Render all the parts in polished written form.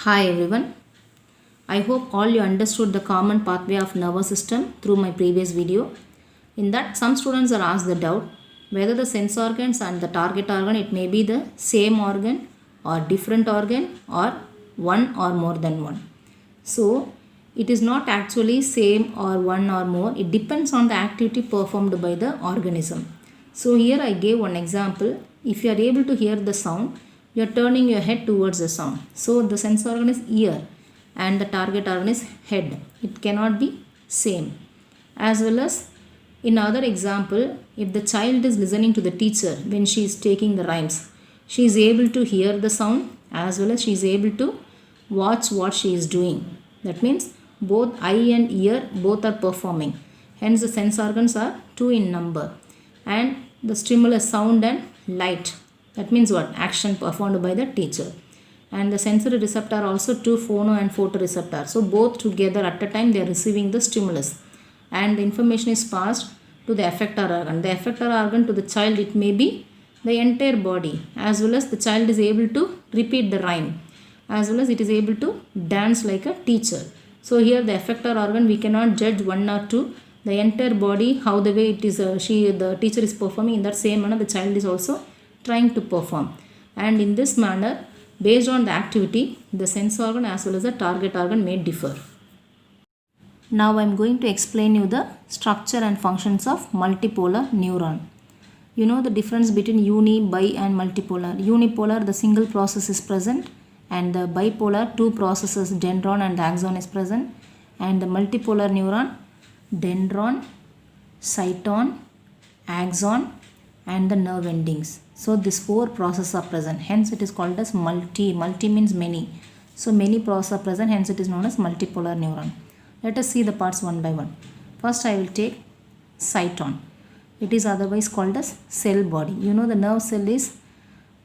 Hi everyone. I hope all you understood the common pathway of nervous system through my previous video. In that, some students are asked the doubt whether the sense organs and the target organ, it may be the same organ or different organ or one or more than one. So it is not actually same or one or more. It depends on the activity performed by the organism. So here I gave one example. If you are able to hear the sound, you are turning your head towards the sound. So the sense organ is ear and the target organ is head. It cannot be same. As well as in other example, if the child is listening to the teacher when she is taking the rhymes, she is able to hear the sound as well as she is able to watch what she is doing. That means both eye and ear both are performing. Hence the sense organs are two in number. And the stimulus sound and light. That means what? Action performed by the teacher. And the sensory receptor are also two, phono and photoreceptor. So both together at a time they are receiving the stimulus. And the information is passed to the effector organ. The effector organ to the child, it may be the entire body, as well as the child is able to repeat the rhyme, as well as it is able to dance like a teacher. So here the effector organ, we cannot judge one or two. The entire body, how the way it is, the teacher is performing, in that same manner the child is also trying to perform. And in this manner, based on the activity, the sense organ as well as the target organ may differ. Now I am going to explain you the structure and functions of multipolar neuron. You know the difference between uni, bi and multipolar. Unipolar, the single process is present, and the bipolar, two processes, dendron and axon is present. And the multipolar neuron, dendron, cyton, axon and the nerve endings. So these four processes are present. Hence it is called as multi. Multi means many. So many processes are present. Hence it is known as multipolar neuron. Let us see the parts one by one. First I will take cyton. It is otherwise called as cell body. You know the nerve cell is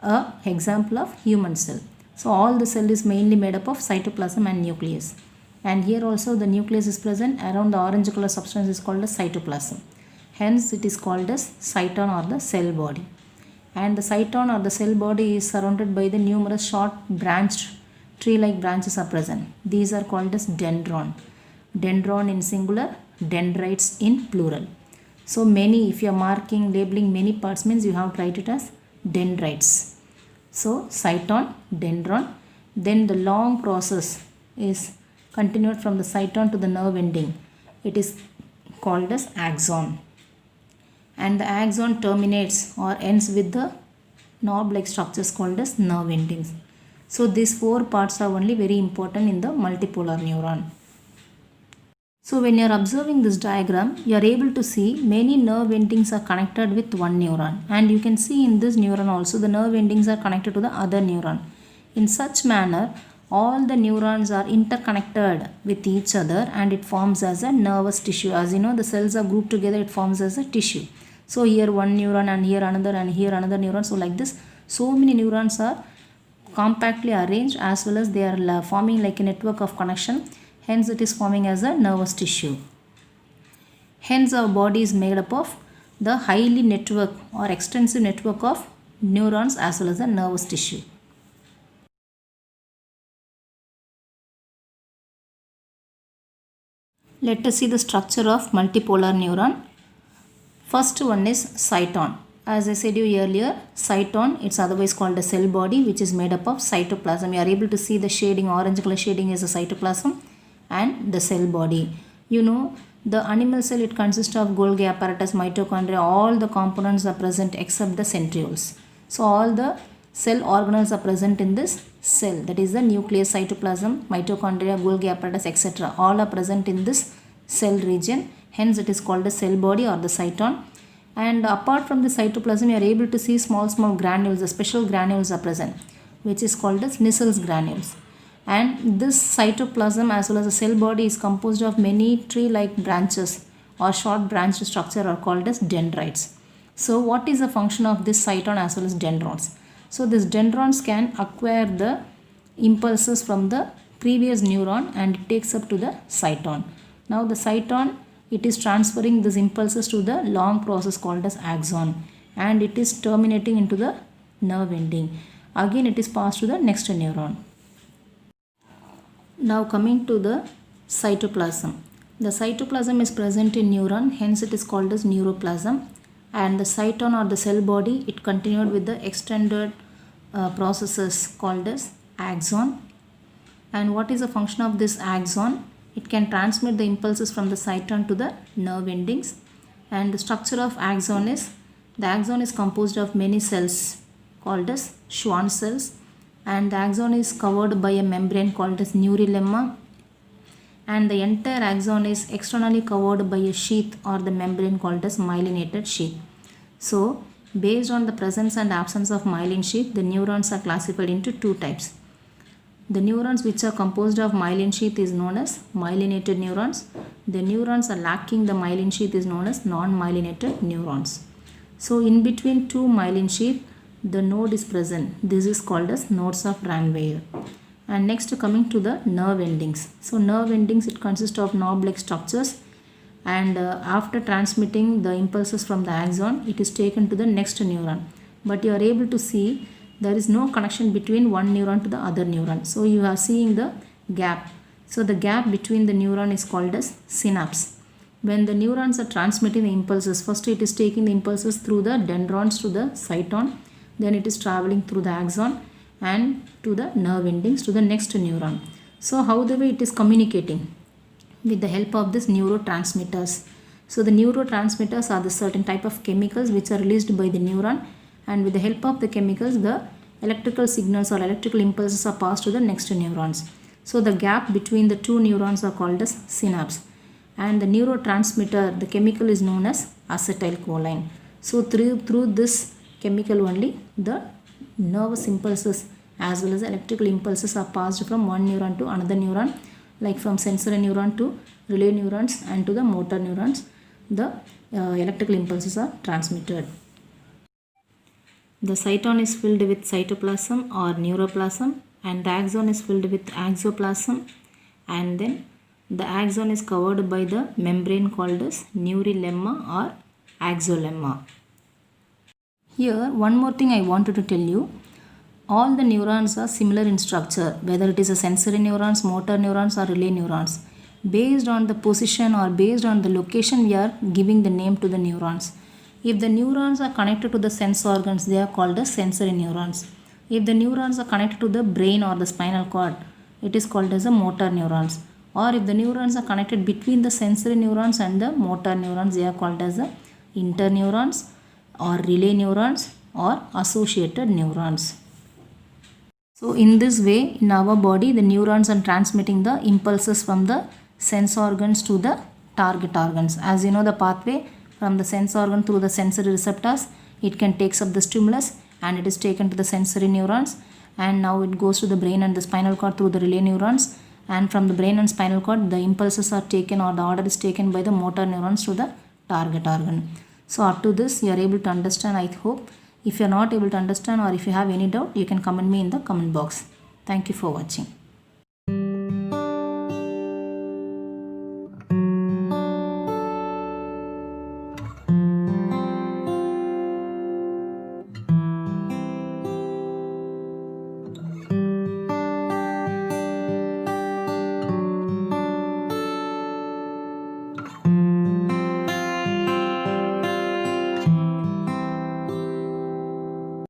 a example of human cell. So all the cell is mainly made up of cytoplasm and nucleus. And here also the nucleus is present. Around the orange color substance is called as cytoplasm. Hence it is called as cyton or the cell body. And the cyton or the cell body is surrounded by the numerous short branched tree-like branches are present. These are called as dendron. Dendron in singular, dendrites in plural. So many, if you are marking, labeling many parts, means you have to write it as dendrites. So cyton, dendron. Then the long process is continued from the cyton to the nerve ending. It is called as axon. And the axon terminates or ends with the knob-like structures called as nerve endings. So these four parts are only very important in the multipolar neuron. So when you are observing this diagram, you are able to see many nerve endings are connected with one neuron. And you can see in this neuron also the nerve endings are connected to the other neuron. In such manner, all the neurons are interconnected with each other and it forms as a nervous tissue. As you know, the cells are grouped together, it forms as a tissue. So here one neuron and here another neuron. So like this, so many neurons are compactly arranged as well as they are forming like a network of connection. Hence it is forming as a nervous tissue. Hence our body is made up of the highly network or extensive network of neurons as well as the nervous tissue. Let us see the structure of multipolar neuron. First one is cyton. As I said you earlier, cyton, it's otherwise called a cell body which is made up of cytoplasm. You are able to see the shading, orange color shading is a cytoplasm and the cell body. You know, the animal cell, it consists of Golgi apparatus, mitochondria, all the components are present except the centrioles. So all the cell organelles are present in this cell, that is the nucleus, cytoplasm, mitochondria, Golgi apparatus, etc. All are present in this cell region. Hence it is called a cell body or the cyton. And apart from the cytoplasm, you are able to see small granules, the special granules are present, which is called as Nissel's granules. And this cytoplasm as well as the cell body is composed of many tree-like branches or short branched structure are called as dendrites. So what is the function of this cyton as well as dendrons? So these dendrons can acquire the impulses from the previous neuron and it takes up to the cyton. Now the cyton, it is transferring these impulses to the long process called as axon and it is terminating into the nerve ending. Again it is passed to the next neuron. Now coming to the cytoplasm. The cytoplasm is present in neuron, hence it is called as neuroplasm. And the cyton or the cell body, it continued with the extended processes called as axon. And what is the function of this axon? It can transmit the impulses from the cyton to the nerve endings. And the structure of axon is, the axon is composed of many cells called as Schwann cells, and the axon is covered by a membrane called as neurolemma, and the entire axon is externally covered by a sheath or the membrane called as myelinated sheath. So based on the presence and absence of myelin sheath, the neurons are classified into two types. The neurons which are composed of myelin sheath is known as myelinated neurons. The neurons are lacking the myelin sheath is known as non-myelinated neurons. So in between two myelin sheath, the node is present. This is called as nodes of Ranvier. And next coming to the nerve endings. So nerve endings, it consists of knob-like structures, and after transmitting the impulses from the axon, it is taken to the next neuron. But you are able to see there is no connection between one neuron to the other neuron. So you are seeing the gap. So the gap between the neuron is called as synapse. When the neurons are transmitting the impulses, first it is taking the impulses through the dendrons to the cyton, then it is traveling through the axon and to the nerve endings to the next neuron. So how the way it is communicating? With the help of this neurotransmitters. So the neurotransmitters are the certain type of chemicals which are released by the neuron, and with the help of the chemicals, the electrical signals or electrical impulses are passed to the next neurons. So the gap between the two neurons are called as synapse. And the neurotransmitter, the chemical is known as acetylcholine. So through this chemical only, the nervous impulses as well as electrical impulses are passed from one neuron to another neuron, like from sensory neuron to relay neurons and to the motor neurons. The electrical impulses are transmitted. The cyton is filled with cytoplasm or neuroplasm, and the axon is filled with axoplasm, and then the axon is covered by the membrane called as neurolemma or axolemma. Here one more thing I wanted to tell you. All the neurons are similar in structure, whether it is a sensory neurons, motor neurons or relay neurons. Based on the position or based on the location, we are giving the name to the neurons. If the neurons are connected to the sense organs, they are called as sensory neurons. If the neurons are connected to the brain or the spinal cord, it is called as a motor neurons. Or if the neurons are connected between the sensory neurons and the motor neurons, they are called as the interneurons or relay neurons or associated neurons. So in this way, in our body, the neurons are transmitting the impulses from the sense organs to the target organs. As you know, the pathway from the sense organ through the sensory receptors, it can take up the stimulus and it is taken to the sensory neurons, and now it goes to the brain and the spinal cord through the relay neurons, and from the brain and spinal cord, the impulses are taken or the order is taken by the motor neurons to the target organ. So up to this, you are able to understand, I hope. If you are not able to understand or if you have any doubt, you can comment me in the comment box. Thank you for watching.